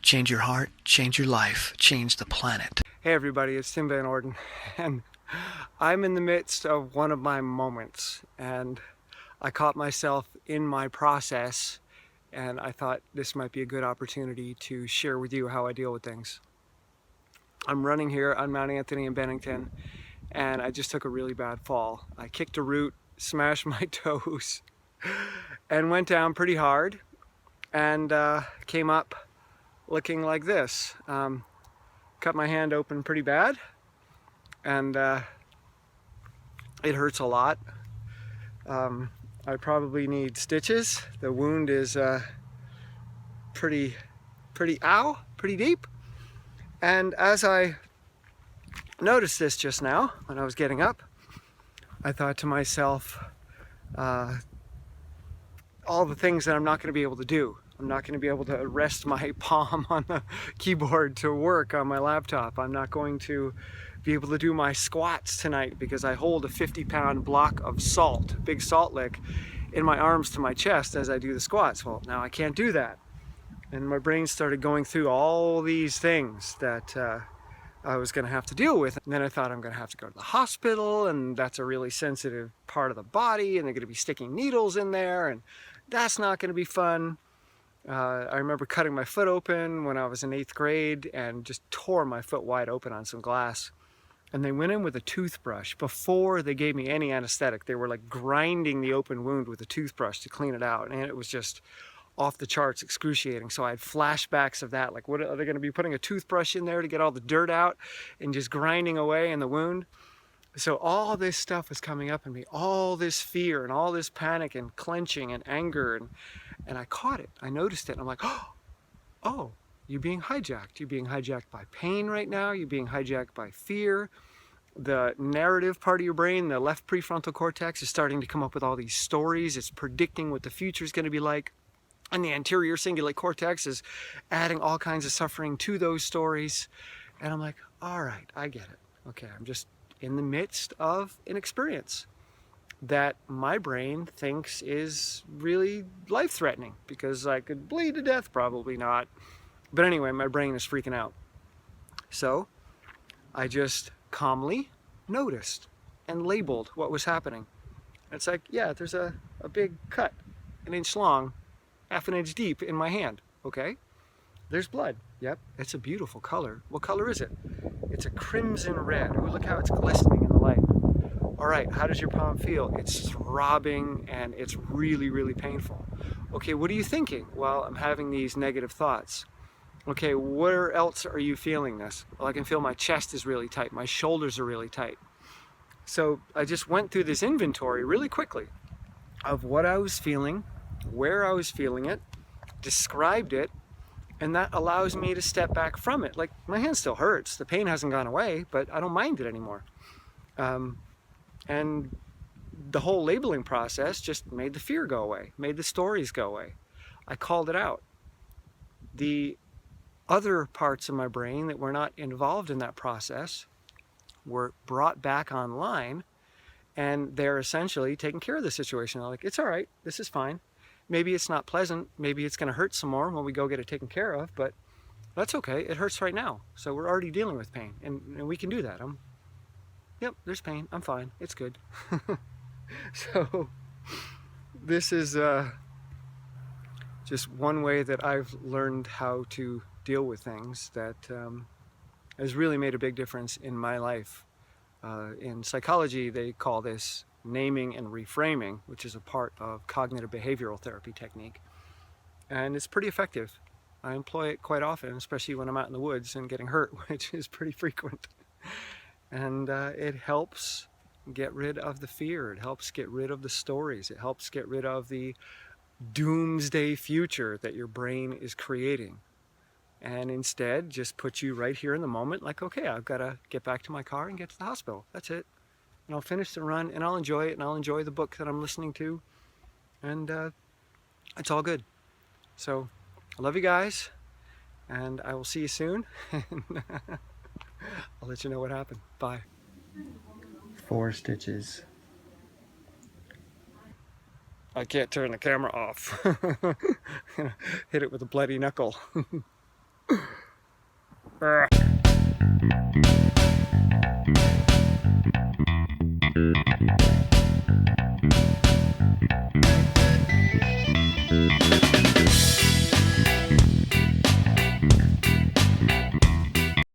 change your heart, change your life, change the planet. Hey everybody, it's Tim Van Orden, and I'm in the midst of one of my moments, and I caught myself in my process, and I thought this might be a good opportunity to share with you how I deal with things. I'm running here on Mount Anthony in Bennington, and I just took a really bad fall. I kicked a root, smashed my toes, and went down pretty hard, and came up looking like this. Cut my hand open pretty bad, and it hurts a lot. I probably need stitches. The wound is pretty deep. And as I noticed this just now, when I was getting up, I thought to myself, all the things that I'm not going to be able to do. I'm not going to be able to rest my palm on the keyboard to work on my laptop. I'm not going to be able to do my squats tonight because I hold a 50-pound block of salt, big salt lick, in my arms to my chest as I do the squats. Well, now I can't do that. And my brain started going through all these things that I was going to have to deal with. And then I thought I'm going to have to go to the hospital, and that's a really sensitive part of the body, and they're going to be sticking needles in there, and that's not going to be fun. I remember cutting my foot open when I was in 8th grade and just tore my foot wide open on some glass. And they went in with a toothbrush before they gave me any anesthetic. They were like grinding the open wound with a toothbrush to clean it out. And it was just off the charts excruciating. So I had flashbacks of that. Like, what are they going to be putting a toothbrush in there to get all the dirt out and just grinding away in the wound? So all this stuff was coming up in me, all this fear and all this panic and clenching and anger, and I caught it. I noticed it, and I'm like, oh, you're being hijacked. You're being hijacked by pain right now. You're being hijacked by fear. The narrative part of your brain, the left prefrontal cortex, is starting to come up with all these stories. It's predicting what the future is going to be like. And the anterior cingulate cortex is adding all kinds of suffering to those stories. And I'm like, all right, I get it. Okay, I'm just in the midst of an experience that my brain thinks is really life-threatening because I could bleed to death, probably not. But anyway, my brain is freaking out. So I just calmly noticed and labeled what was happening. It's like, yeah, there's a big cut, 1 inch long, 1/2 inch deep in my hand. Okay, there's blood. Yep, it's a beautiful color. What color is it? It's a crimson red. Ooh, look how it's glistening in the light. All right, how does your palm feel? It's throbbing and it's really, really painful. Okay, what are you thinking? Well, I'm having these negative thoughts. Okay, where else are you feeling this? Well, I can feel my chest is really tight. My shoulders are really tight. So I just went through this inventory really quickly of what I was feeling, where I was feeling it, described it, and that allows me to step back from it. Like, my hand still hurts. The pain hasn't gone away, but I don't mind it anymore. And the whole labeling process just made the fear go away, made the stories go away. I called it out. The other parts of my brain that were not involved in that process were brought back online, and they're essentially taking care of the situation. They're like, it's all right, this is fine. Maybe it's not pleasant, maybe it's going to hurt some more when we go get it taken care of, but that's okay, it hurts right now. So we're already dealing with pain, and we can do that. Yep, there's pain, I'm fine, it's good. So this is just one way that I've learned how to deal with things that has really made a big difference in my life. In psychology, they call this naming and reframing, which is a part of cognitive behavioral therapy technique. And it's pretty effective. I employ it quite often, especially when I'm out in the woods and getting hurt, which is pretty frequent. And it helps get rid of the fear. It helps get rid of the stories. It helps get rid of the doomsday future that your brain is creating. And instead, just put you right here in the moment, like, okay, I've got to get back to my car and get to the hospital. That's it. And I'll finish the run, and I'll enjoy it, and I'll enjoy the book that I'm listening to. And it's all good. So, I love you guys, and I will see you soon. I'll let you know what happened. Bye. 4 stitches. I can't turn the camera off. Hit it with a bloody knuckle. Ugh.